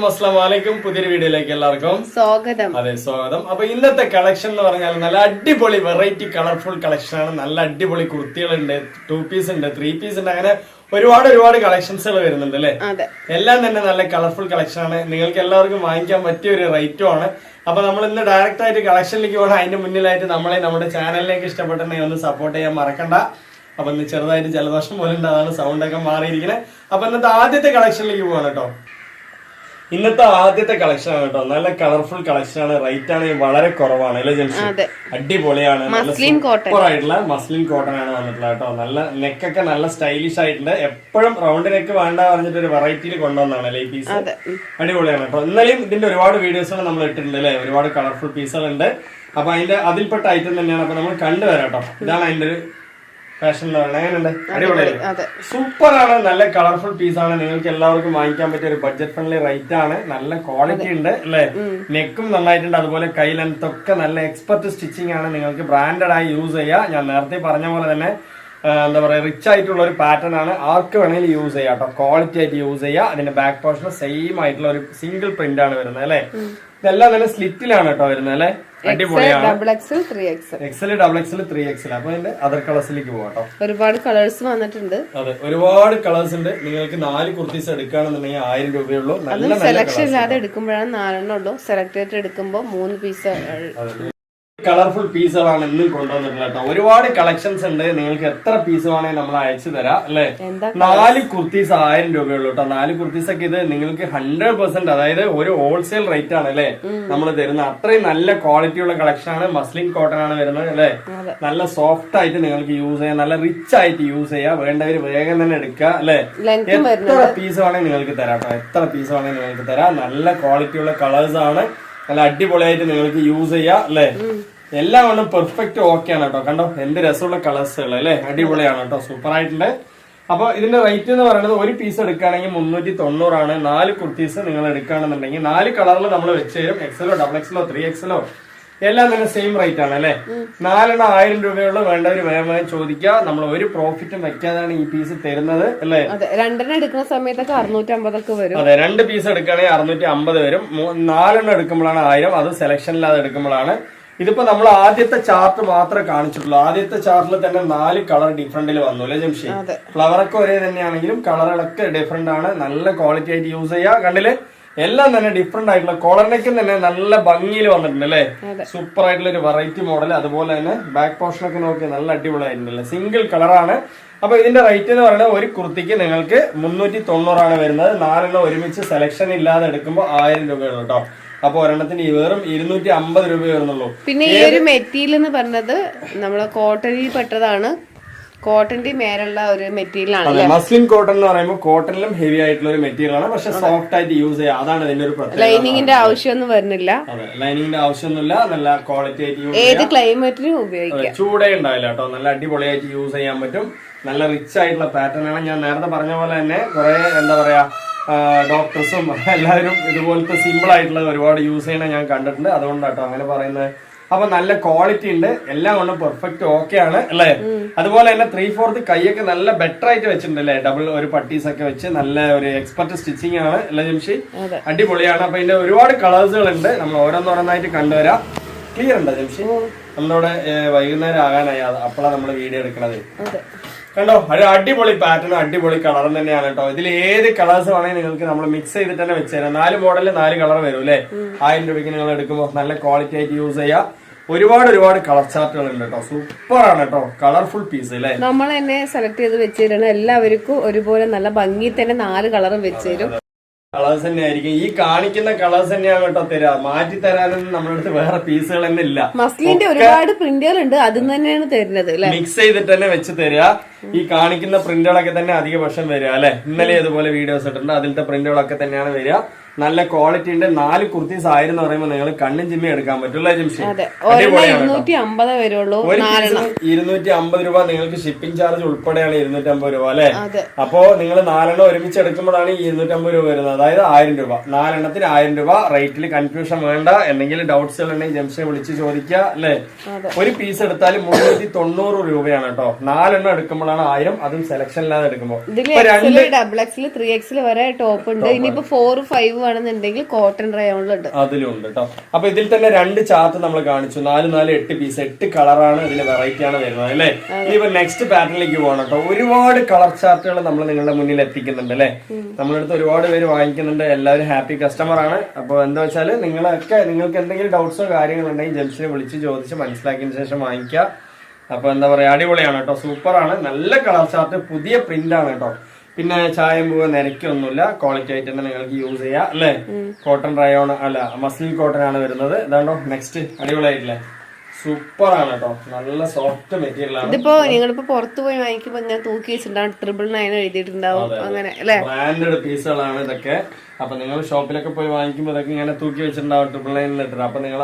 നമസ്കാരം, അസ്സലാമു അലൈക്കും. പുതിയൊരു വീഡിയോയിലേക്ക് എല്ലാവർക്കും സ്വാഗതം. അതെ, സ്വാഗതം. അപ്പൊ ഇന്നത്തെ കളക്ഷൻ എന്ന് പറഞ്ഞാൽ നല്ല അടിപൊളി വെറൈറ്റി കളർഫുൾ കളക്ഷൻ ആണ്. നല്ല അടിപൊളി കുർത്തികളുണ്ട്, 2 പീസ് ഉണ്ട്, 3 പീസ് ഉണ്ട്, അങ്ങനെ ഒരുപാട് കളക്ഷൻസുകൾ വരുന്നുണ്ട് അല്ലെ. എല്ലാം തന്നെ നല്ല കളർഫുൾ കളക്ഷൻ ആണ്. നിങ്ങൾക്ക് എല്ലാവർക്കും വാങ്ങിക്കാൻ പറ്റിയ ഒരു റേറ്റും ആണ്. അപ്പൊ നമ്മൾ ഇന്ന് ഡയറക്റ്റ് ആയിട്ട് കളക്ഷനിലേക്ക് പോകണം. അതിന്റെ മുന്നിലായിട്ട് നമ്മളെ നമ്മുടെ ചാനലിലേക്ക് ഇഷ്ടപ്പെട്ടെങ്കിൽ ഒന്ന് സപ്പോർട്ട് ചെയ്യാൻ മറക്കണ്ട. അപ്പൊ ഇന്ന് ചെറുതായിട്ട് ജലദോഷം പോലെ ഉണ്ട്, അതാണ് സൗണ്ട് ഒക്കെ മാറിയിരിക്കുന്നത്. അപ്പൊ ഇന്നത്തെ ആദ്യത്തെ കളക്ഷനിലേക്ക് പോവാണ് കേട്ടോ. ഇന്നത്തെ ആദ്യത്തെ കളക്ഷൻ ആണ് കേട്ടോ. നല്ല കളർഫുൾ കളക്ഷൻ ആണ്. റേറ്റ് ആണെങ്കിൽ വളരെ കുറവാണ് അല്ലെ ജംഷി? അടിപൊളിയാണ്. സൂപ്പർ ആയിട്ടുള്ള മസ്ലിൻ കോട്ടൺ ആണ് വന്നിട്ടുള്ളത് കേട്ടോ. നല്ല നെക്കൊക്കെ നല്ല സ്റ്റൈലിഷ് ആയിട്ടുണ്ട്. എപ്പോഴും റൗണ്ട് നെക്ക് വേണ്ട പറഞ്ഞിട്ട് ഒരു വെറൈറ്റിയിൽ കൊണ്ടുവന്നാണ് അല്ലെ ഈ പീസ്. അടിപൊളിയാണ് കേട്ടോ. ഇന്നലെയും ഇതിന്റെ ഒരുപാട് വീഡിയോസുകൾ നമ്മൾ ഇട്ടിട്ടുണ്ട് അല്ലെ. ഒരുപാട് കളർഫുൾ പീസുകൾ ഉണ്ട്. അപ്പൊ അതിൽപ്പെട്ട ഐറ്റം തന്നെയാണ്. അപ്പൊ നമ്മൾ കണ്ടുവരാം കേട്ടോ. ഇതാണ് അതിന്റെ ഒരു ഫാഷൻ എന്ന് പറയുന്നത്. എങ്ങനെയുണ്ട്? അടിപൊളിയാണ്, സൂപ്പർ ആണ്. നല്ല കളർഫുൾ പീസാണ്. നിങ്ങൾക്ക് എല്ലാവർക്കും വാങ്ങിക്കാൻ പറ്റിയ ഒരു ബഡ്ജറ്റ് ഫ്രണ്ട്ലി റേറ്റ് ആണ്. നല്ല ക്വാളിറ്റി ഉണ്ട് അല്ലെ. നെക്കും നന്നായിട്ടുണ്ട്. അതുപോലെ കൈ ലെങ്ത് ഒക്കെ നല്ല എക്സ്പെർട്ട് സ്റ്റിച്ചിങ് ആണ്. നിങ്ങൾക്ക് ബ്രാൻഡഡ് ആയി യൂസ് ചെയ്യാം. ഞാൻ നേരത്തെ പറഞ്ഞ പോലെ തന്നെ എന്താ പറയാ, റിച്ച് ആയിട്ടുള്ള ഒരു പാറ്റേൺ ആണ്. ആർക്ക് വേണമെങ്കിലും യൂസ് ചെയ്യാം കേട്ടോ. ക്വാളിറ്റി ആയിട്ട് യൂസ് ചെയ്യാം. അതിന്റെ ബാക്ക് പോർഷൻ സെയിം ആയിട്ടുള്ള ഒരു സിംഗിൾ പ്രിന്റ് ആണ് വരുന്നത് അല്ലെ. ഇതെല്ലാം തന്നെ സ്ലിറ്റിലാണ് കേട്ടോ വരുന്നത് അല്ലെ. അടിപൊളിയാണ്. XL, double XL, 3XL. അപ്പൊ അതിന്റെ അതർ കളേഴ്സിലേക്ക് പോകാം. ഒരുപാട് കളേഴ്സ് വന്നിട്ടുണ്ട്. അതെ, ഒരുപാട് കളേഴ്സ് ഉണ്ട്. നിങ്ങൾക്ക് 4 കുർത്തീസ് എടുക്കുകയാണെന്നുണ്ടെങ്കിൽ 1000 രൂപയുള്ളൂ. നല്ല സെലക്ഷൻ ഇല്ലാതെ എടുക്കുമ്പോഴാണ് 4 ഉള്ളൂ. സെലക്ടഡ് എടുക്കുമ്പോൾ 3 പീസ്. കളർഫുൾ പീസുകളാണ് ഇന്നും കൊണ്ടുവന്നിട്ടുള്ളത് കേട്ടോ. ഒരുപാട് കളക്ഷൻസ് ഉണ്ട്. നിങ്ങൾക്ക് എത്ര പീസ് വേണമെങ്കിൽ നമ്മൾ അയച്ചു തരാം അല്ലെ. 4 കുർത്തീസ് 1000 രൂപയുള്ളൂ കേട്ടോ. 4 കുർത്തീസ് ഒക്കെ ഇത് നിങ്ങൾക്ക് 100%, അതായത് ഒരു ഹോൾസെയിൽ റേറ്റ് ആണ് അല്ലെ നമ്മൾ തരുന്നത്. അത്രയും നല്ല ക്വാളിറ്റി ഉള്ള കളക്ഷൻ ആണ്. മസ്ലിൻ കോട്ടൺ ആണ് വരുന്നത് അല്ലെ. നല്ല സോഫ്റ്റ് ആയിട്ട് നിങ്ങൾക്ക് യൂസ് ചെയ്യാം. നല്ല റിച്ച് ആയിട്ട് യൂസ് ചെയ്യാം. വേണ്ടവര് വേഗം തന്നെ എടുക്കുക അല്ലെ. എത്ര പീസ് വേണമെങ്കിൽ നിങ്ങൾക്ക് തരാം കേട്ടോ. എത്ര പീസ് വേണമെങ്കിൽ നിങ്ങൾക്ക് തരാം. നല്ല ക്വാളിറ്റി ഉള്ള കളേഴ്സ് ആണ്. നല്ല അടിപൊളിയായിട്ട് നിങ്ങൾക്ക് യൂസ് ചെയ്യാം അല്ലെ. എല്ലാം കൊണ്ടും പെർഫെക്റ്റ് ഓക്കെ ആണ് കേട്ടോ. കണ്ടോ എന്ത് രസമുള്ള കളേഴ്സുകൾ അല്ലെ. അടിപൊളിയാണ് കേട്ടോ. സൂപ്പർ ആയിട്ടുണ്ട്. അപ്പൊ ഇതിന്റെ റേറ്റ് എന്ന് പറയുന്നത് ഒരു പീസ് എടുക്കുകയാണെങ്കിൽ 390 ആണ്. 4 കുർത്തീസ് നിങ്ങൾ എടുക്കുകയാണെന്നുണ്ടെങ്കിൽ 4 കളറിൽ നമ്മൾ വെച്ച് തരും. എക്സലോ, ഡബിൾ എക്സലോ, 3XL എല്ലാം തന്നെ സെയിം റേറ്റ് ആണ് അല്ലെ. 4 1000 രൂപയുള്ള. വേണ്ടവര് വേഗം ചോദിക്കുക. നമ്മൾ ഒരു പ്രോഫിറ്റും വെക്കാതാണ് ഈ പീസ് തരുന്നത് അല്ലെ. 2 എടുക്കുന്ന സമയത്തൊക്കെ 650 വരും. അതെ, 2 പീസ് എടുക്കുകയാണെങ്കിൽ 650 വരും. 4 എടുക്കുമ്പോഴാണ് 1000. അത് സെലക്ഷൻ ഇല്ലാതെ എടുക്കുമ്പോഴാണ്. ഇതിപ്പോ നമ്മൾ ആദ്യത്തെ ചാർട്ട് മാത്രമേ കാണിച്ചിട്ടുള്ളൂ. ആദ്യത്തെ ചാർട്ടിൽ തന്നെ 4 കളർ ഡിഫറന്റിൽ വന്നു അല്ലെ ജംഷി. ഫ്ലവറൊക്കെ ഒരേ തന്നെയാണെങ്കിലും കളറുകളൊക്കെ ഡിഫറെന്റ് ആണ്. നല്ല ക്വാളിറ്റി ആയിട്ട് യൂസ് ചെയ്യാം. കണ്ടില്ലേ, എല്ലാം തന്നെ ഡിഫറെന്റ് ആയിട്ടുള്ള കോളറിനൊക്കെ തന്നെ നല്ല ഭംഗിയിൽ വന്നിട്ടുണ്ട് അല്ലെ. സൂപ്പർ ആയിട്ടുള്ള ഒരു വെറൈറ്റി മോഡൽ. അതുപോലെ തന്നെ ബാക്ക് പോർഷൻ ഒക്കെ നോക്കി നല്ല അടിപൊളിയായിട്ടുണ്ടല്ലേ. സിംഗിൾ കളറാണ്. അപ്പൊ ഇതിന്റെ റേറ്റ് എന്ന് പറയുന്നത് ഒരു കുർത്തിക്ക് നിങ്ങൾക്ക് 390 ആണ് വരുന്നത്. 4 ഒരുമിച്ച് സെലക്ഷൻ ഇല്ലാതെ എടുക്കുമ്പോൾ 1000 രൂപയാണ് കേട്ടോ. അപ്പൊ ഒരെണ്ണത്തിന് വെറും 250 രൂപ വരുന്നുള്ളൂ. പിന്നെ ഈ ഒരു മെറ്റീരിയൽ എന്ന് പറഞ്ഞത് നമ്മളെ കോട്ടണിൽ പെട്ടതാണ്. കോട്ടന്റെ മേലുള്ള ഒരു മെറ്റീരിയൽ ആണ്. മസ്ലിൻ കോട്ടൺ എന്ന് പറയുമ്പോൾ കോട്ടണിലും ഹെവി ആയിട്ടുള്ള ഒരു മെറ്റീരിയൽ ആണ്. പക്ഷെ സോഫ്റ്റ് ആയിട്ട് യൂസ് ചെയ്യാം. അതാണ് ഇതിന്റെ ഒരു പ്രത്യേകത. ലൈനിങ്ങിന്റെ ആവശ്യമൊന്നും വരുന്നില്ല. അതെ, ലൈനിങ്ങിന്റെ ആവശ്യമൊന്നുമില്ല. നല്ല ക്വാളിറ്റി ആയിട്ട് യൂസ് ഏത് ക്ലൈമറ്റിലും ഉപയോഗിക്കാം. ചൂടേ ഉണ്ടാവില്ല കേട്ടോ. നല്ല അടിപൊളിയായിട്ട് യൂസ് ചെയ്യാൻ പറ്റും. നല്ല റിച്ച് ആയിട്ടുള്ള പാറ്റേൺ ആണ്. ഞാൻ നേരത്തെ പറഞ്ഞ പോലെ തന്നെ കുറെ എന്താ പറയാ ഡോക്ടേഴ്സും എല്ലാവരും ഇതുപോലത്തെ സിമ്പിൾ ആയിട്ടുള്ള ഒരുപാട് യൂസ് ചെയ്യണ ഞാൻ കണ്ടിട്ടുണ്ട്. അതുകൊണ്ടാട്ടോ അങ്ങനെ പറയുന്നത്. അപ്പൊ നല്ല ക്വാളിറ്റി ഉണ്ട്. എല്ലാം കൊണ്ടും പെർഫെക്റ്റ് ഓക്കെ ആണ് അല്ലെ. അതുപോലെ തന്നെ 3/4 കൈയൊക്കെ നല്ല ബെറ്റർ ആയിട്ട് വെച്ചിട്ടുണ്ട് അല്ലെ. ഡബിൾ ഒരു പട്ടീസ് ഒക്കെ വെച്ച് നല്ല ഒരു എക്സ്പെർട്ട് സ്റ്റിച്ചിങ് ആണ് അല്ലെ ജംഷി. അടിപൊളിയാണ്. അപ്പൊ ഇതിന്റെ ഒരുപാട് കളേഴ്സുകൾ ഉണ്ട്. നമ്മൾ ഓരോന്നോരോന്നായിട്ട് കണ്ടുവരാം. ക്ലിയർ ഉണ്ടോ ജംഷി? നമ്മളിവിടെ വൈകുന്നേരം ആകാനായി അപ്പോഴാണ് നമ്മൾ വീഡിയോ എടുക്കണത്. കണ്ടോ, ഒരു അടിപൊളി പാറ്റേൺ, അടിപൊളി കളറും തന്നെയാണ് കേട്ടോ. ഇതിൽ ഏത് കളേഴ്സ് വേണമെങ്കിൽ നിങ്ങൾക്ക് നമ്മൾ മിക്സ് ചെയ്തിട്ട് തന്നെ വെച്ചുതരാം. 4 മോഡലിൽ 4 കളർ വരും അല്ലെ. 1000 രൂപയ്ക്ക് നിങ്ങൾ എടുക്കുമ്പോൾ നല്ല ക്വാളിറ്റി ആയിട്ട് യൂസ് ചെയ്യാം. ഒരുപാട് കളർ ചാർട്ടുകൾ ഉണ്ട് കേട്ടോ. സൂപ്പർ ആണ് കേട്ടോ. കളർഫുൾ പീസ് അല്ലേ. നമ്മൾ തന്നെ സെലക്ട് ചെയ്ത് വെച്ചിരുന്ന എല്ലാവർക്കും ഒരുപോലെ നല്ല ഭംഗി തന്നെ 4 കളറും വെച്ചുതരും. കളേഴ്സ് തന്നെ ആയിരിക്കും. ഈ കാണിക്കുന്ന കളേഴ്സ് തന്നെയാണ് കേട്ടോ തരാ. മാറ്റി തരാനൊന്നും നമ്മുടെ അടുത്ത് വേറെ പീസുകൾ തന്നെ ഇല്ല. മസ്ലിന്റെ ഒരുപാട് പ്രിന്റുകൾ ഉണ്ട്. അതും തന്നെയാണ് തരുന്നത്. മിക്സ് ചെയ്തിട്ട് തന്നെ വെച്ച് തരിക. ഈ കാണിക്കുന്ന പ്രിന്റുകളൊക്കെ തന്നെ അധിക വർഷം വരിക അല്ലെ. ഇന്നലെ ഇതുപോലെ വീഡിയോസ് ഇട്ടിട്ടുണ്ട്. അതിലത്തെ പ്രിന്റുകളൊക്കെ തന്നെയാണ് വരിക. നല്ല ക്വാളിറ്റി ഉണ്ട്. 4 കുർത്തീസ് 1000 എന്ന് പറയുമ്പോൾ നിങ്ങൾ കണ്ണും ചിമ്മി എടുക്കാൻ പറ്റുള്ള ജംഷി. 250 വരുള്ളൂ. 250 രൂപ നിങ്ങൾക്ക് ഷിപ്പിംഗ് ചാർജ് ഉൾപ്പെടെയാണ് 250 രൂപ അല്ലെ. അപ്പോ നിങ്ങൾ 4 ഒരുമിച്ച് എടുക്കുമ്പോഴാണ് ഈ 250 രൂപ വരുന്നത്. അതായത് 1000 രൂപ. 4 1000 രൂപ. റേറ്റിൽ കൺഫ്യൂഷൻ വേണ്ട. എന്തെങ്കിലും ഡൗട്ട്സ് ഉണ്ടെങ്കിൽ ജംഷനെ വിളിച്ച് ചോദിക്കുക അല്ലെ. ഒരു പീസ് എടുത്താൽ 390 രൂപയാണ് കേട്ടോ. 4 എടുക്കുമ്പോഴാണ് 1000. അതും സെലക്ഷൻ ഇല്ലാതെ എടുക്കുമ്പോൾ. ഡബിൾ എക്സിൽ 3XL വരെ ടോപ്പ് ഉണ്ട്. ഇനിയിപ്പോ 4, 5 വേണമെന്നുണ്ടെങ്കിൽ കോട്ടൺ റയോണിലുണ്ട്, അതിലുണ്ട് കേട്ടോ. അപ്പൊ ഇതിൽ തന്നെ 2 ചാർട്ട് നമ്മൾ കാണിച്ചു, 4 4 8 പീസ്, 8 കളറാണ് ഇതിന് വെറൈറ്റി ആണ് വരുന്നത് അല്ലേ. ഇനിയിപ്പോ നെക്സ്റ്റ് പാറ്റേണിലേക്ക് പോകണം കേട്ടോ. ഒരുപാട് കളർ ചാർട്ടുകൾ നമ്മൾ നിങ്ങളുടെ മുന്നിൽ എത്തിക്കുന്നുണ്ട് അല്ലെ. നമ്മളടുത്ത് ഒരുപാട് പേര് വാങ്ങിക്കുന്നുണ്ട്, എല്ലാവരും ഹാപ്പി കസ്റ്റമർ ആണ്. അപ്പൊ എന്താ വെച്ചാല് നിങ്ങൾക്ക് എന്തെങ്കിലും ഡൗട്ട്സോ കാര്യങ്ങളുണ്ടെങ്കിൽ ജംഷനെ വിളിച്ച് ചോദിച്ച് മനസ്സിലാക്കിയതിനു ശേഷം വാങ്ങിക്കുക. അപ്പൊ എന്താ പറയാ, അടിപൊളിയാണ് കേട്ടോ, സൂപ്പറാണ്, നല്ല കളർ ചാർട്ട്, പുതിയ പ്രിന്റ് ആണ് കേട്ടോ. പിന്നെ ചായം പൂവ് നിരക്കൊന്നുമില്ല, ക്വാളിറ്റി ആയിട്ട് തന്നെ നിങ്ങൾക്ക് യൂസ് ചെയ്യാം അല്ലെ. കോട്ടൺ റയോൺ അല്ല, മസ്ലിൻ കോട്ടൺ ആണ് വരുന്നത്. ഇതാണ്ടോ നെക്സ്റ്റ്, അടിപൊളിയായിട്ടില്ലേ, സൂപ്പർ ആണ് കേട്ടോ, നല്ല സോഫ്റ്റ് മെറ്റീരിയൽ ആണ്. ഇതിപ്പോ നിങ്ങളിപ്പോ പുറത്തു പോയി വാങ്ങിക്കുമ്പോ ഇങ്ങനെ തൂക്കി വെച്ചിട്ടുണ്ടാവും, 999 എഴുതിയിട്ടുണ്ടാവും, അങ്ങനെ അല്ലെ. ബ്രാൻഡഡ് പീസുകളാണ് ഇതൊക്കെ. അപ്പൊ നിങ്ങൾ ഷോപ്പിലൊക്കെ പോയി വാങ്ങിക്കുമ്പോൾ ഇതൊക്കെ ഇങ്ങനെ തൂക്കി വെച്ചിട്ടുണ്ടാവും 999 ഇട്ടിട്ട്. അപ്പൊ നിങ്ങൾ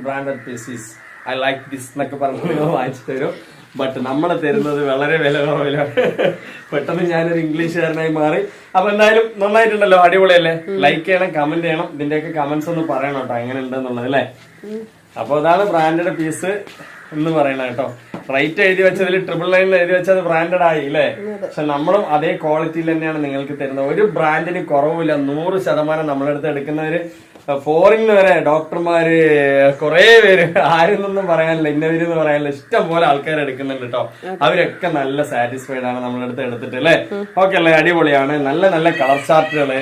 ബ്രാൻഡഡ് പീസീസ് ഐ ലൈക്ക് ദിസ് എന്നൊക്കെ പറഞ്ഞ് നിങ്ങൾ വാങ്ങിച്ചു തരും. ബട്ട് നമ്മളെ തരുന്നത് വളരെ വില കുറവിലാണ്. പെട്ടെന്ന് ഞാനൊരു ഇംഗ്ലീഷുകാരനായി മാറി. അപ്പൊ എന്തായാലും നന്നായിട്ടുണ്ടല്ലോ, അടിപൊളിയല്ലേ. ലൈക്ക് ചെയ്യണം, കമന്റ് ചെയ്യണം, ഇതിന്റെയൊക്കെ കമന്റ്സ് ഒന്ന് പറയണം കേട്ടോ, എങ്ങനെ ഉണ്ടെന്നുള്ളത് അല്ലേ. അപ്പൊ അതാണ് ബ്രാൻഡഡ് പീസ് എന്ന് പറയണത് കേട്ടോ. റേറ്റ് എഴുതി വെച്ചതിൽ 999 എഴുതി വെച്ചത് ബ്രാൻഡഡ് ആയി അല്ലേ. പക്ഷെ നമ്മളും അതേ ക്വാളിറ്റിയിൽ തന്നെയാണ് നിങ്ങൾക്ക് തരുന്നത്. ഒരു ബ്രാൻഡിന് കുറവില്ല. 100% നമ്മളെടുത്ത് എടുക്കുന്നവര് ഫോറിനിൽ വരെ ഡോക്ടർമാര് കുറെ പേര്, ആരെന്നൊന്നും പറയാനില്ല, ഇന്നവരെന്ന് പറയാനില്ല, ഇഷ്ടം പോലെ ആൾക്കാർ എടുക്കുന്നുണ്ട് കേട്ടോ. അവരൊക്കെ നല്ല സാറ്റിസ്ഫൈഡ് ആണ് നമ്മളെടുത്ത് എടുത്തിട്ട് അല്ലേ. ഓക്കെ അല്ലേ, അടിപൊളിയാണ്. നല്ല നല്ല കളർ ചാർട്ടുകള്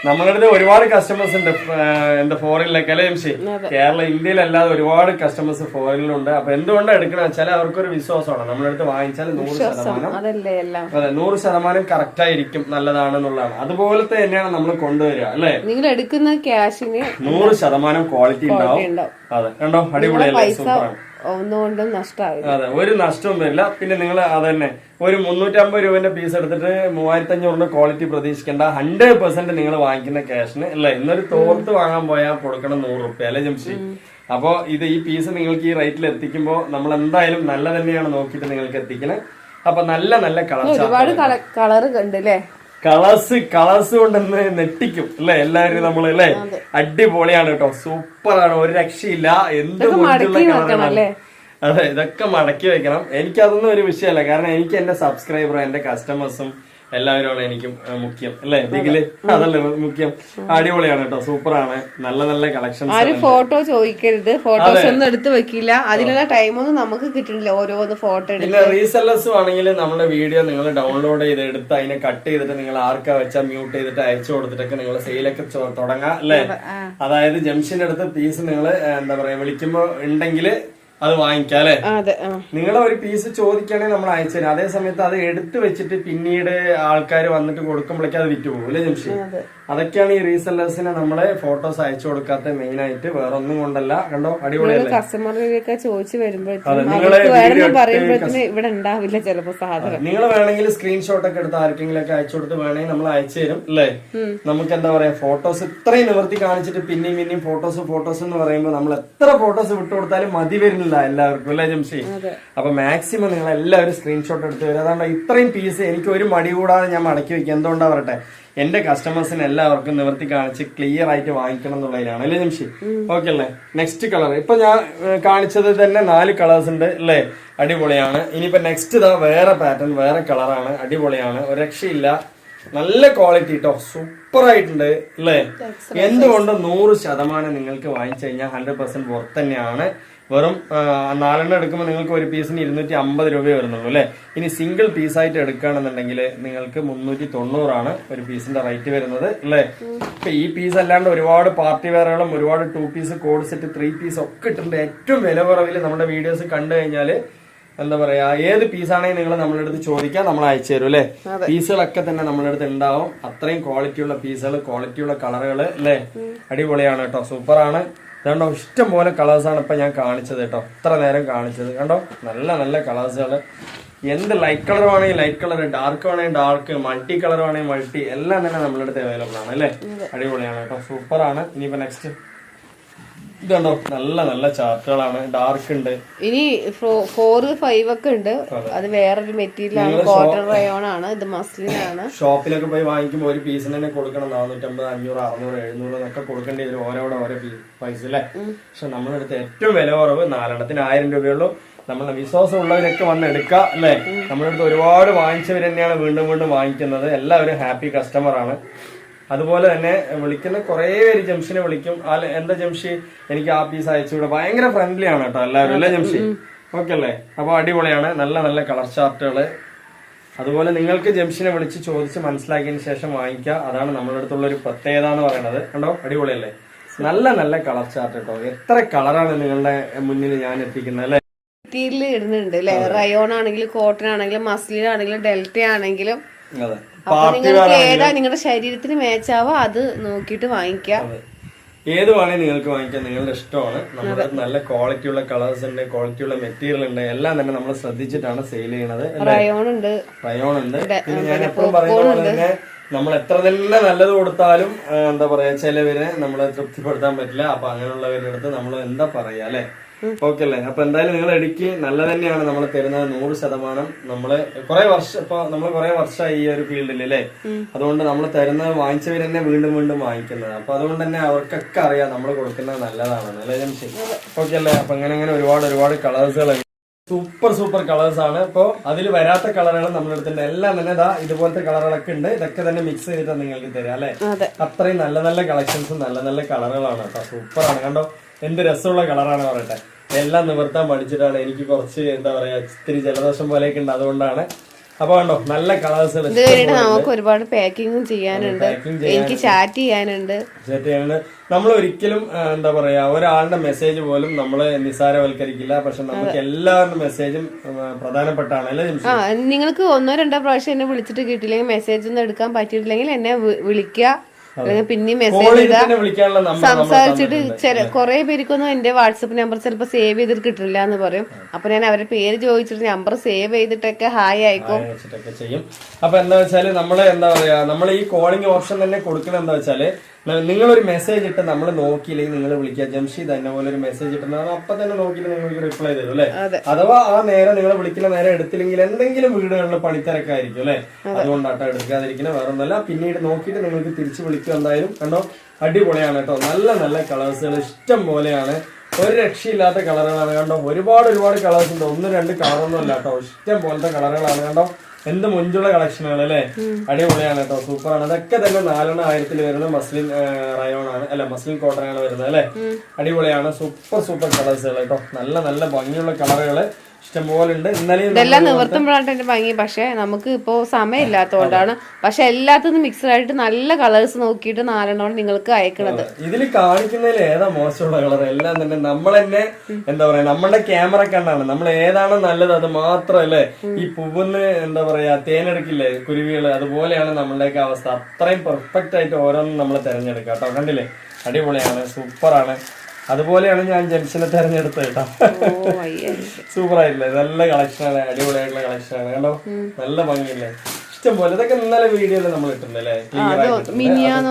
നമ്മളടുത്ത് ഒരുപാട് കസ്റ്റമേഴ്സ് ഉണ്ട് എന്താ ഫോറിനിലൊക്കെ അല്ലെ ജംഷി. കേരള ഇന്ത്യയിലല്ലാതെ ഒരുപാട് കസ്റ്റമേഴ്സ് ഫോറിനിലുണ്ട്. അപ്പൊ എന്തുകൊണ്ടാണ് എടുക്കണമെന്ന് വെച്ചാൽ അവർക്കൊരു വിശ്വാസമാണ്, നമ്മളടുത്ത് വാങ്ങിച്ചാൽ 100% അതെ 100% കറക്റ്റ് ആയിരിക്കും, നല്ലതാണെന്നുള്ളതാണ്. അതുപോലത്തെ തന്നെയാണ് നമ്മൾ കൊണ്ടുവരിക അല്ലെ. നിങ്ങൾ എടുക്കുന്ന ക്യാഷിന് 100% ക്വാളിറ്റി ഉണ്ടാവും. അതെ കണ്ടോ, അടിപൊളിയല്ലേ, സൂപ്പറാണ്. ഒന്നുകൊണ്ടും നഷ്ടമാവില്ല. അതെ, ഒരു നഷ്ടവും വരില്ല. പിന്നെ നിങ്ങൾ അതന്നെ ഒരു 350 രൂപന്റെ പീസ് എടുത്തിട്ട് 3500 ക്വാളിറ്റി പ്രതീക്ഷിക്കേണ്ട. 100% നിങ്ങൾ വാങ്ങിക്കുന്ന ക്യാഷിന് അല്ലെ. ഇന്നൊരു തോർത്ത് വാങ്ങാൻ പോയാൽ കൊടുക്കണം 100 രൂപ അല്ലെ ജംഷി. അപ്പൊ ഈ പീസ് നിങ്ങൾക്ക് ഈ റേറ്റിൽ എത്തിക്കുമ്പോൾ നമ്മൾ എന്തായാലും നല്ല തന്നെയാണ് നോക്കിയിട്ട് നിങ്ങൾക്ക് എത്തിക്കുന്നത്. അപ്പൊ നല്ല നല്ല ഒരുപാട് കളർ കണ്ടല്ലേ, കളേഴ്സ് കൊണ്ടെന്ന് നെട്ടിക്കും അല്ലെ എല്ലാവരും നമ്മള് അല്ലെ. അടിപൊളിയാണ് കേട്ടോ, സൂപ്പറാണ്, ഒരു രക്ഷയില്ല. എന്ത് കളറാണ്. അതെ, ഇതൊക്കെ മടക്കി വെക്കണം. എനിക്കതൊന്നും ഒരു വിഷയമല്ല, കാരണം എനിക്ക് എന്റെ സബ്സ്ക്രൈബർ, എന്റെ കസ്റ്റമേഴ്സും എല്ലാവരും എനിക്കും മുഖ്യം അല്ലെ. ഇതില് അതല്ലേ മുഖ്യം. അടിപൊളിയാണ് കേട്ടോ, സൂപ്പറാണ്, നല്ല നല്ല കളക്ഷൻസ്. ആരും ഫോട്ടോ ചോദിക്കരുത്, ഫോട്ടോസ് ഒന്നും എടുത്ത് വെക്കില്ല, അതിനുള്ള ടൈമൊന്നും നമുക്ക് കിട്ടുന്നില്ല ഓരോന്ന് ഫോട്ടോ എടുത്ത്. പിന്നെ റീസെല്ലേഴ്സും ആണെങ്കിൽ നമ്മുടെ വീഡിയോ നിങ്ങൾ ഡൗൺലോഡ് ചെയ്ത് എടുത്ത് അതിനെ കട്ട് ചെയ്തിട്ട് നിങ്ങൾ ആർക്കാ വെച്ചാൽ മ്യൂട്ട് ചെയ്തിട്ട് അയച്ചു കൊടുത്തിട്ടൊക്കെ നിങ്ങൾ സെയിലൊക്കെ തുടങ്ങാം അല്ലെ. അതായത് ജംഷന്റെ അടുത്ത് പീസ് നിങ്ങൾ എന്താ പറയാ വിളിക്കുമ്പോ ഉണ്ടെങ്കിൽ അത് വാങ്ങിക്കാം അല്ലെ. നിങ്ങളെ ഒരു പീസ് ചോദിക്കുകയാണെങ്കിൽ നമ്മൾ അയച്ചു തരാം. അതേ സമയത്ത് അത് എടുത്തു വെച്ചിട്ട് പിന്നീട് ആൾക്കാർ വന്നിട്ട് കൊടുക്കുമ്പോഴേക്കും അത് വിറ്റ് പോകും അല്ലെ ജംഷി. അതൊക്കെയാണ് ഈ റീസെല്ലേഴ്സിനെ നമ്മള് ഫോട്ടോസ് അയച്ചു കൊടുക്കാത്ത മെയിൻ ആയിട്ട്, വേറെ ഒന്നും കൊണ്ടല്ല. കണ്ടോ, അടിപൊളിയല്ലേ. കസ്റ്റമറിലേക്ക് ചോദിച്ചു വരുമ്പോഴത്തേക്കും ഇവിടെ ഉണ്ടാവില്ല ചിലപ്പോ സാധനം. നിങ്ങൾ വേണമെങ്കിൽ സ്ക്രീൻഷോട്ട് ഒക്കെ എടുത്ത് ആർക്കെങ്കിലും ഒക്കെ അയച്ചു കൊടുത്ത് വേണമെങ്കിൽ നമ്മൾ അയച്ചു തരും അല്ലേ. നമുക്ക് എന്താ പറയാ, ഫോട്ടോസ് ഇത്രയും നിവർത്തി കാണിച്ചിട്ട് പിന്നെയും ഫോട്ടോസ് എന്ന് പറയുമ്പോൾ നമ്മൾ എത്ര ഫോട്ടോസ് വിട്ടുകൊടുത്താലും മതി വരുന്നില്ല എല്ലാവർക്കും അല്ലേ ജംഷി. അപ്പൊ മാക്സിമം നിങ്ങൾ എല്ലാവരും സ്ക്രീൻഷോട്ട് എടുത്ത് വരും. അതാണ്ട് ഇത്രയും പീസ് എനിക്ക് ഒരു മടി കൂടാതെ ഞാൻ മടക്കി വെക്കുക. എന്തുകൊണ്ടാ പറട്ടെ, എന്റെ കസ്റ്റമേഴ്സിന് എല്ലാവർക്കും നിവർത്തി കാണിച്ച് ക്ലിയർ ആയിട്ട് വാങ്ങിക്കണം എന്നുള്ളതിനാണ് അല്ലേ ജംഷി. ഓക്കെ അല്ലേ. നെക്സ്റ്റ് കളർ ഇപ്പൊ ഞാൻ കാണിച്ചത് തന്നെ 4 കളേഴ്സ് ഉണ്ട് അല്ലേ, അടിപൊളിയാണ്. ഇനിയിപ്പോ നെക്സ്റ്റ് ഇതാ വേറെ പാറ്റേൺ, വേറെ കളറാണ്, അടിപൊളിയാണ്, ഒരു രക്ഷയില്ല, നല്ല ക്വാളിറ്റി കേട്ടോ, സൂപ്പർ ആയിട്ടുണ്ട് അല്ലേ. എന്തുകൊണ്ടും 100% നിങ്ങൾക്ക് വാങ്ങിച്ചു കഴിഞ്ഞാൽ 100% വർത്ത് തന്നെയാണ്. വെറും 4 എടുക്കുമ്പോൾ നിങ്ങൾക്ക് ഒരു പീസിന് 250 രൂപ വരുന്നുള്ളൂ അല്ലെ. ഇനി സിംഗിൾ പീസായിട്ട് എടുക്കുകയാണെന്നുണ്ടെങ്കിൽ നിങ്ങൾക്ക് 390 ഒരു പീസിന്റെ റേറ്റ് വരുന്നത് അല്ലെ. ഇപ്പൊ ഈ പീസ് അല്ലാണ്ട് ഒരുപാട് പാർട്ടി വെയറുകളും ഒരുപാട് 2 പീസ് കോഡ് സെറ്റ് 3 പീസ് ഒക്കെ ഇട്ടിട്ടുണ്ട്. ഏറ്റവും വില കുറവിൽ നമ്മുടെ വീഡിയോസ് കണ്ടു കഴിഞ്ഞാല് എന്താ പറയാ, ഏത് പീസാണെങ്കിൽ നിങ്ങൾ നമ്മുടെ അടുത്ത് ചോദിക്കാം, നമ്മൾ അയച്ചു തരും അല്ലെ. പീസുകളൊക്കെ തന്നെ നമ്മുടെ അടുത്ത് ഉണ്ടാവും. അത്രയും ക്വാളിറ്റിയുള്ള പീസുകൾ, ക്വാളിറ്റിയുള്ള കളറുകൾ അല്ലെ. അടിപൊളിയാണ് കേട്ടോ, സൂപ്പറാണ്. കണ്ടോ, ഇഷ്ടം പോലെ കളേഴ്സാണ് ഇപ്പൊ ഞാൻ കാണിച്ചത് കേട്ടോ, ഇത്ര നേരം കാണിച്ചത്. കണ്ടോ, നല്ല നല്ല കളേഴ്സുകള്. എന്ത് ലൈറ്റ് കളർ വേണമെങ്കിൽ ലൈറ്റ് കളർ, ഡാർക്ക് വേണമെങ്കിൽ ഡാർക്ക്, മൾട്ടി കളർ വേണമെങ്കിൽ മൾട്ടി, എല്ലാം തന്നെ നമ്മുടെ അടുത്ത് അവൈലബിൾ ആണ് അല്ലെ. അടിപൊളിയാണ് കേട്ടോ, സൂപ്പറാണ്. ഇനിയിപ്പോ നെക്സ്റ്റ് ഇതുണ്ടോ, നല്ല നല്ല ചാർട്ടുകളാണ്, ഡാർക്ക് ഉണ്ട്. ഇനി 4, 5 ഒക്കെ ഉണ്ട്. അത് വേറൊരു മെറ്റീരിയൽ ആണ്, കോട്ടൺ റയോൺ ആണ്, ഇത് മസ്ലിൻ ആണ്. ഷോപ്പിലൊക്കെ പോയി വാങ്ങിക്കുമ്പോൾ ഒരു പീസിന് തന്നെ കൊടുക്കണം 450, 500, 600, 700 എന്നൊക്കെ കൊടുക്കേണ്ടി വരും, ഓരോ പൈസ അല്ലേ. പക്ഷെ നമ്മുടെ അടുത്ത് ഏറ്റവും വില കുറവ് 4 1000 രൂപയുള്ളൂ. നമ്മളെ വിശ്വാസം ഉള്ളവരൊക്കെ വന്ന് എടുക്കുക അല്ലെ. നമ്മുടെ അടുത്ത് ഒരുപാട് വാങ്ങിച്ചവർ തന്നെയാണ് വീണ്ടും വാങ്ങിക്കുന്നത്. എല്ലാവരും ഹാപ്പി കസ്റ്റമർ ആണ്. അതുപോലെ തന്നെ വിളിക്കുന്ന കുറെ പേര് ജംഷിനെ വിളിക്കും. എന്താ ജംഷി എനിക്ക് ആ പീസ് അയച്ചുകൂടെ, ഭയങ്കര ഫ്രണ്ട്ലി ആണ് കേട്ടോ എല്ലാവരും അല്ലേ ജംഷി? ഓക്കെ അല്ലേ? അപ്പൊ അടിപൊളിയാണ്, നല്ല നല്ല കളർ ചാർട്ടുകള്. അതുപോലെ നിങ്ങൾക്ക് ജംഷിനെ വിളിച്ച് ചോദിച്ച് മനസ്സിലാക്കിയതിന് ശേഷം വാങ്ങിക്കുക. അതാണ് നമ്മുടെ അടുത്തുള്ള ഒരു പ്രത്യേകത എന്ന് പറയുന്നത്. കണ്ടോ, അടിപൊളിയല്ലേ? നല്ല നല്ല കളർ ചാർട്ട് കേട്ടോ. എത്ര കളറാണ് നിങ്ങളുടെ മുന്നിൽ ഞാൻ എത്തിക്കുന്നത് അല്ലെ? മെറ്റീരിയൽ ഇടുന്നുണ്ട് അല്ലെ? റയോൺ ആണെങ്കിലും കോട്ടൺ ആണെങ്കിലും മസ്ലിൻ ആണെങ്കിലും ഡെൽറ്റ ആണെങ്കിലും. അപ്പൊ നിങ്ങൾക്ക് ഏതാ നിങ്ങളുടെ ശരീരത്തിന് മാച്ചാവോ അത് നോക്കിയിട്ട് വാങ്ങിക്കാം. ഏത് വേണേ നിങ്ങൾക്ക് വാങ്ങിക്കാം, നിങ്ങളുടെ ഇഷ്ടമാണ്. നമ്മുടെ നല്ല ക്വാളിറ്റി ഉള്ള കളേഴ്സ് ഉണ്ട്, ക്വാളിറ്റി ഉള്ള മെറ്റീരിയൽ ഉണ്ട്, എല്ലാം തന്നെ നമ്മൾ ശ്രദ്ധിച്ചിട്ടാണ് സെയിൽ ചെയ്യണത്. റയോൺ ഉണ്ട്. പിന്നെ ഞാൻ എപ്പോഴും പറയുന്ന പോലെ തന്നെ നമ്മൾ എത്ര തന്നെ നല്ലത് കൊടുത്താലും എന്താ പറയാ, ചിലവരെ നമ്മളെ തൃപ്തിപ്പെടുത്താൻ പറ്റില്ല. അപ്പൊ അങ്ങനെയുള്ളവരുടെ അടുത്ത് നമ്മൾ എന്താ പറയാ അല്ലെ? ഓക്കെ അല്ലേ? അപ്പൊ എന്തായാലും നിങ്ങൾ ഇടയ്ക്ക് നല്ല തന്നെയാണ് നമ്മൾ തരുന്നത് 100%. നമ്മള് കുറെ വർഷമായി ഈ ഒരു ഫീൽഡിൽ അല്ലേ? അതുകൊണ്ട് നമ്മൾ തരുന്നത് വാങ്ങിച്ചവർ തന്നെ വീണ്ടും വീണ്ടും വാങ്ങിക്കുന്നത്. അപ്പൊ അതുകൊണ്ട് തന്നെ അവർക്കൊക്കെ അറിയാം നമ്മൾ കൊടുക്കുന്നത് നല്ലതാണെന്ന് അല്ലേ ജംഷി? ഓക്കെ അല്ലേ? അപ്പൊ അങ്ങനെ ഒരുപാട് കളേഴ്സുകൾ, സൂപ്പർ കളേഴ്സ് ആണ്. ഇപ്പൊ അതിൽ വരാത്ത കളറുകൾ നമ്മുടെ അടുത്തുണ്ട്. എല്ലാം തന്നെ ഇതുപോലത്തെ കളറുകളൊക്കെ ഉണ്ട്. ഇതൊക്കെ തന്നെ മിക്സ് ചെയ്തിട്ട് നിങ്ങൾക്ക് തരാം അല്ലെ? അത്രയും നല്ല നല്ല കളക്ഷൻസും നല്ല നല്ല കളറുകളാണ് കേട്ടോ. സൂപ്പറാണ്. കണ്ടോ എന്ത് രസമുള്ള കളറാണ് പറയട്ടെ. എല്ലാം നിവർത്താൻ പഠിച്ചിട്ടാണ്. എനിക്ക് കുറച്ച് എന്താ പറയാ ഇത്തിരി ജലദോഷം പോലെയൊക്കെ ഉണ്ട്, അതുകൊണ്ടാണ്. അപ്പൊ കണ്ടോ നല്ല കളേഴ്സ്. നമുക്ക് ഒരുപാട് പാക്കിങ്ങും ചെയ്യാനുണ്ട്, എനിക്ക് ചാറ്റ് ചെയ്യാനുണ്ട്. നമ്മൾ ഒരിക്കലും എന്താ പറയാ ഒരാളുടെ മെസ്സേജ് പോലും നമ്മള് നിസ്സാരവൽക്കരിക്കില്ല. പക്ഷെ നമുക്ക് എല്ലാവരുടെ മെസ്സേജും പ്രധാനപ്പെട്ടാണ് അല്ലേ? നിങ്ങൾക്ക് 1-2 പ്രാവശ്യം എന്നെ വിളിച്ചിട്ട് കിട്ടിയില്ലെങ്കിൽ, മെസ്സേജ് ഒന്നും എടുക്കാൻ പറ്റിയിട്ടില്ലെങ്കിൽ എന്നെ വിളിക്കുക. അല്ലെങ്കിൽ പിന്നെയും മെസ്സേജ് ഇടുക. സംസാരിച്ചിട്ട് കുറെ പേർക്കൊന്നും എന്റെ വാട്സപ്പ് നമ്പർ ചിലപ്പോ സേവ് ചെയ്തിട്ട് കിട്ടില്ല എന്ന് പറയും. അപ്പൊ ഞാൻ അവരുടെ പേര് ചോദിച്ചിട്ട് നമ്പർ സേവ് ചെയ്തിട്ടൊക്കെ ഹായ് അയക്കും ചെയ്യും. അപ്പൊ എന്താ വെച്ചാല് നമ്മള് എന്താ പറയാ നമ്മൾ ഈ കോളിംഗ് ഓപ്ഷൻ തന്നെ കൊടുക്കുന്നത് എന്താ വെച്ചാല്, നിങ്ങളൊരു മെസ്സേജ് ഇട്ട് നമ്മൾ നോക്കിയില്ലെങ്കിൽ നിങ്ങൾ വിളിക്കുക. ജംഷീദ് എന്നെ പോലെ ഒരു മെസ്സേജ് ഇട്ടുണ്ടാകും, അപ്പൊ തന്നെ നോക്കിയിട്ട് നിങ്ങൾക്ക് റിപ്ലൈ തരും അല്ലെ? അഥവാ ആ നേരം നിങ്ങൾ വിളിക്കുന്ന നേരം എടുത്തില്ലെങ്കിൽ എന്തെങ്കിലും വീടുകളിൽ പണിത്തിരക്കായിരിക്കും അല്ലെ? അതുകൊണ്ടാട്ടോ എടുക്കാതിരിക്കുന്നത്, വേറെ ഒന്നല്ല. പിന്നീട് നോക്കിയിട്ട് നിങ്ങൾക്ക് തിരിച്ചു വിളിക്കുക. എന്തായാലും കണ്ടോ അടിപൊളിയാണ് കേട്ടോ. നല്ല നല്ല കളേഴ്സുകൾ ഇഷ്ടം പോലെയാണ്. ഒരു രക്ഷയില്ലാത്ത കളറുകളാണ് കണ്ടോ. ഒരുപാട് കളേഴ്സ് ഉണ്ട്. 1-2 കളറൊന്നും അല്ല കേട്ടോ, ഇഷ്ടം പോലത്തെ കളറുകളാണ് കണ്ടോ. എന്ത് മുഞ്ചുള്ള കളക്ഷനുകൾ അല്ലെ? അടിപൊളിയാണ് കേട്ടോ, സൂപ്പറാണ്. അതൊക്കെ തന്നെ 4,1000 വരുന്ന മസ്ലിൻ റയോൺ ആണ് അല്ലെ, മസ്ലിൻ കോട്ടൺ ആണ് വരുന്നത് അല്ലെ? അടിപൊളിയാണ്. സൂപ്പർ കളേഴ്സുകൾ കേട്ടോ. നല്ല നല്ല ഭംഗിയുള്ള കളറുകള് ഇഷ്ടംപോലെ ഉണ്ട്. ഇതെല്ലാം നിവർത്തുമ്പോഴാണ് എന്റെ ഭംഗി. പക്ഷെ നമുക്ക് ഇപ്പോ സമയമില്ലാത്തതുകൊണ്ടാണ്. പക്ഷെ എല്ലാത്തിനും മിക്സഡ് ആയിട്ട് നല്ല കളേഴ്സ് നോക്കിയിട്ട് 4 നിങ്ങൾക്ക് അയക്കണത്. ഇതിൽ കാണിക്കുന്നതിൽ ഏതാ മോശമുള്ള കളർ? എല്ലാം തന്നെ നമ്മൾ തന്നെ എന്താ പറയാ നമ്മളുടെ ക്യാമറ കണ്ടാണ് നമ്മൾ ഏതാണോ നല്ലത് അത് മാത്രമല്ലേ. ഈ പൂവെന്ന് എന്താ പറയാ തേനെടുക്കില്ലേ കുരുവികള്, അതുപോലെയാണ് നമ്മളുടെയൊക്കെ അവസ്ഥ. അത്രയും പെർഫെക്റ്റ് ആയിട്ട് ഓരോന്നും നമ്മൾ തിരഞ്ഞെടുക്കുക കേട്ടോ. കണ്ടില്ലേ? അടിപൊളിയാണ്, സൂപ്പറാണ്. അതുപോലെയാണ് ഞാൻ ജംഷനെ തെരഞ്ഞെടുത്തത് കേട്ടോ. സൂപ്പർ ആയില്ലേ? നല്ല കളക്ഷനാണ്, അടിപൊളിയായിട്ടുള്ള കളക്ഷനാണ് കണ്ടോ. നല്ല ഭംഗിയില്ലേ? ഇഷ്ടം പോലെ. ഇതൊക്കെ ഇന്നലെ വീഡിയോയിൽ നമ്മൾ ഇട്ടിട്ടുണ്ടല്ലേ? ഇന്നലെ മിനിഞ്ഞാന്ന്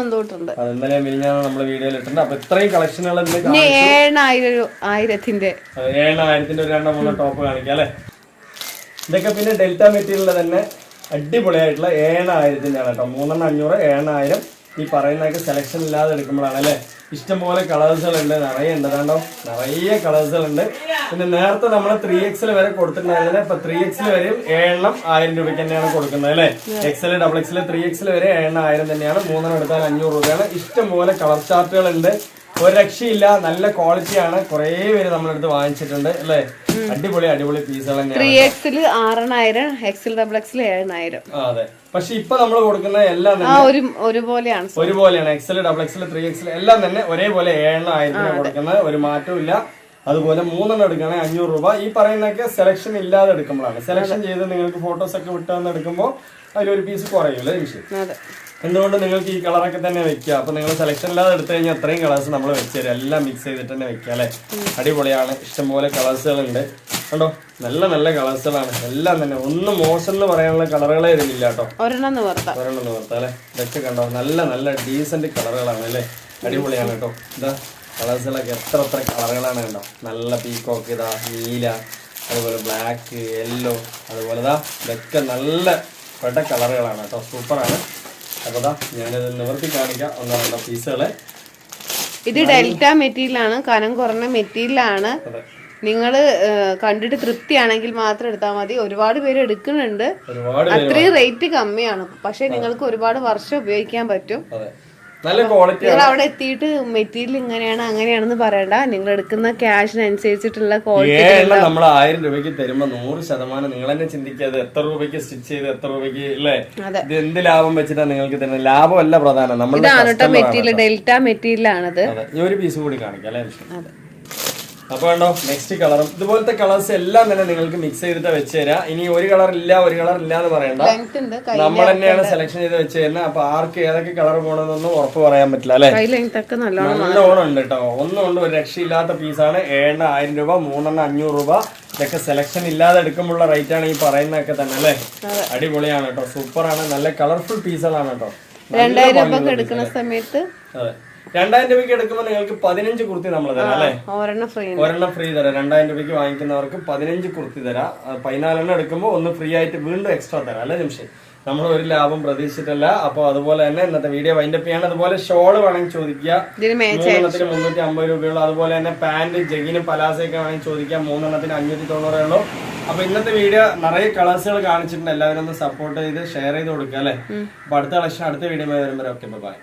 നമ്മള് വീഡിയോയിൽ ഇട്ടിട്ടുണ്ട്. അപ്പൊ ഇത്രയും കളക്ഷനുകൾ 7,000-ന്റെ 7,000-ന്റെ ഒരു 2-3 ടോപ്പ് കാണിക്കാം അല്ലെ? ഇതൊക്കെ പിന്നെ ഡെൽറ്റ മെറ്റീരിയലിൽ തന്നെ അടിപൊളിയായിട്ടുള്ള 7,000-ന്റെ ആണ് കേട്ടോ. 3,500, 7,000 ഈ പറയുന്നതൊക്കെ സെലക്ഷൻ ഇല്ലാതെ എടുക്കുമ്പോഴാണ് അല്ലെ? ഇഷ്ടംപോലെ കളേഴ്സുകൾ ഉണ്ട്, നിറയെ ഉണ്ട് കണ്ടോ, നിറയെ കളേഴ്സുകൾ ഉണ്ട്. പിന്നെ നേരത്തെ നമ്മൾ 3XL വരെ കൊടുത്തിട്ടുണ്ടായിരുന്നത്. ഇപ്പൊ 3XL വരെയും 7,000 രൂപയ്ക്ക് തന്നെയാണ് കൊടുക്കുന്നത് അല്ലെ? XL, XXL, 3XL വരെ 7,000 തന്നെയാണ്. 3 എടുത്താൽ 500 രൂപയാണ്. ഇഷ്ടംപോലെ കളർ ചാർട്ടുകൾ ഉണ്ട്, ഒരു രക്ഷയില്ല. നല്ല ക്വാളിറ്റിയാണ്. കുറെ പേര് നമ്മളെടുത്ത് വാങ്ങിച്ചിട്ടുണ്ട് അല്ലെ? അടിപൊളി പീസുകൾ തന്നെയാണ്. 3XL 6,000, XL, XXL 7,000. അതെ. പക്ഷെ ഇപ്പൊ നമ്മൾ കൊടുക്കുന്ന എല്ലാം ഒരുപോലെയാണ്. XL, XXL, 3XL എല്ലാം തന്നെ ഒരേപോലെ 7,000 കൊടുക്കുന്നത്, ഒരു മാറ്റവും ഇല്ല. അതുപോലെ 3 എടുക്കണേ 500 രൂപ. ഈ പറയുന്നതൊക്കെ സെലക്ഷൻ ഇല്ലാതെ എടുക്കുമ്പോഴാണ്. സെലക്ഷൻ ചെയ്ത് നിങ്ങൾക്ക് ഫോട്ടോസ് ഒക്കെ വിട്ടാന്ന് എടുക്കുമ്പോൾ അതിലൊരു പീസ് കുറയൂല്ലേ വിഷയം. എന്തുകൊണ്ട് നിങ്ങൾക്ക് ഈ കളറൊക്കെ തന്നെ വെക്കുക. അപ്പൊ നിങ്ങൾ സെലക്ഷൻ ഇല്ലാതെ എടുത്തു കഴിഞ്ഞാൽ അത്രയും കളേഴ്സ് നമ്മൾ വെച്ചുതരും. എല്ലാം മിക്സ് ചെയ്തിട്ട് തന്നെ വെക്കുക അല്ലെ? അടിപൊളിയാണ്. ഇഷ്ടംപോലെ കളേഴ്സുകളുണ്ട് കണ്ടോ. നല്ല നല്ല കളേഴ്സുകളാണ് എല്ലാം തന്നെ. ഒന്നും മോശം എന്ന് പറയാനുള്ള കളറുകളേ ഇതിലില്ല കേട്ടോ. ഒരെണ്ണം നിർത്താം അല്ലെ? ഇതൊക്കെ കണ്ടോ നല്ല നല്ല ഡീസന്റ് കളറുകളാണ് അല്ലെ? അടിപൊളിയാണ് കേട്ടോ. ഇതാ കളേഴ്സുകളൊക്കെ എത്ര കളറുകളാണ് കണ്ടോ. നല്ല പീക്കോക്ക്, ഇതാ നീല, അതുപോലെ ബ്ലാക്ക്, യെല്ലോ, അതുപോലെ ഇതാ ഇതൊക്കെ നല്ല പെട്ട കളറുകളാണ് കേട്ടോ. സൂപ്പറാണ്. അപ്പൊ ഞാനിത് നിവർത്തി കാണിക്കാം. 1-2 പീസുകളെ. ഇത് ഡെൽറ്റ മെറ്റീരിയലാണ്, കനം കുറഞ്ഞ മെറ്റീരിയലാണ്. നിങ്ങൾ കണ്ടിട്ട് തൃപ്തിയാണെങ്കിൽ മാത്രം എടുത്താൽ മതി. ഒരുപാട് പേര് എടുക്കുന്നുണ്ട്, അത്രയും റേറ്റ് കമ്മിയാണ്. പക്ഷെ നിങ്ങൾക്ക് ഒരുപാട് വർഷം ഉപയോഗിക്കാൻ പറ്റും. നല്ല ക്വാളിറ്റി. നിങ്ങൾ അവിടെ എത്തിയിട്ട് മെറ്റീരിയൽ ഇങ്ങനെയാണ് അങ്ങനെയാണെന്ന് പറയണ്ട, നിങ്ങൾ എടുക്കുന്ന ക്യാഷിനനുസരിച്ചിട്ടുള്ള ക്വാളിറ്റി. നമ്മൾ 1000 രൂപയ്ക്ക് തരുമ്പോ 100% നിങ്ങൾ തന്നെ ചിന്തിക്കാതെ എത്ര രൂപയ്ക്ക് സ്റ്റിച്ച് ചെയ്ത് എത്ര രൂപയ്ക്ക് അല്ലേ, ഇത് എന്ത് ലാഭം വെച്ചിട്ടാണ് നിങ്ങൾക്ക് തരുന്നത്? ലാഭമല്ല പ്രധാനം. ഇതാണ് മെറ്റീരിയൽ, ഡെൽറ്റ മെറ്റീരിയൽ ആണത്. ഈ ഒരു പീസ് കൂടി കാണിക്കാം അല്ലേ. അപ്പൊ വേണ്ടോ നെക്സ്റ്റ് കളറും ഇതുപോലത്തെ കളേഴ്സ് എല്ലാം തന്നെ നിങ്ങൾക്ക് മിക്സ് ചെയ്തിട്ട് വെച്ച് തരാം. ഇനി ഒരു കളർ ഇല്ല എന്ന് പറയണ്ട, നമ്മൾ തന്നെയാണ് സെലക്ഷൻ ചെയ്ത് വെച്ച് തരുന്നത്. അപ്പൊ ആർക്ക് ഏതൊക്കെ കളർ പോകണമെന്നൊന്നും ഉറപ്പ് പറയാൻ പറ്റില്ല അല്ലെ. നല്ലോണം ഉണ്ട് കേട്ടോ. ഒന്നുകൊണ്ട് ഒരു രക്ഷയില്ലാത്ത പീസാണ്. 1000 രൂപ, 3 500 രൂപ. ഇതൊക്കെ സെലക്ഷൻ ഇല്ലാതെ എടുക്കുമ്പോഴുള്ള റേറ്റ് ആണ് ഈ പറയുന്നതൊക്കെ തന്നെ അല്ലെ. അടിപൊളിയാണ് കേട്ടോ, സൂപ്പറാണ്. നല്ല കളർഫുൾ പീസുകളാണ് കേട്ടോ. 2000 രൂപ എടുക്കുന്ന സമയത്ത്, അതെ 2000 രൂപയ്ക്ക് എടുക്കുമ്പോൾ നിങ്ങൾക്ക് 15 കുർത്തി നമ്മൾ തരാം അല്ലെ. ഒരെണ്ണം ഫ്രീ തരാം. 2000 രൂപയ്ക്ക് വാങ്ങിക്കുന്നവർക്ക് 15 കുർത്തി തരാം. 14 എടുക്കുമ്പോൾ ഒന്ന് ഫ്രീ ആയിട്ട് വീണ്ടും എക്സ്ട്രാ തരാം അല്ലെ നിമിഷം. നമ്മൾ ഒരു ലാഭം പ്രതീക്ഷിച്ചിട്ടല്ല. അപ്പൊ അതുപോലെ തന്നെ ഇന്നത്തെ വീഡിയോ വൈൻഡപ്പ് ചെയ്യാണ്. അതുപോലെ ഷോള് വേണമെങ്കിൽ ചോദിക്കുക, 3 350 രൂപയുള്ളൂ. അതുപോലെ തന്നെ പാന്റ് ജഗിന് പലാസയൊക്കെ വേണമെങ്കിൽ ചോദിക്കാം, 3 590 ഉള്ളൂ. അപ്പൊ ഇന്നത്തെ വീഡിയോ നിറയെ കളേഴ്സുകൾ കാണിച്ചിട്ടുണ്ട്. എല്ലാവരും ഒന്ന് സപ്പോർട്ട് ചെയ്ത് ഷെയർ ചെയ്ത് കൊടുക്കുക അല്ലെ. അപ്പൊ അടുത്ത കളക്ഷൻ അടുത്ത വീഡിയോ വരുമ്പോൾ ഓക്കെ ബൈ.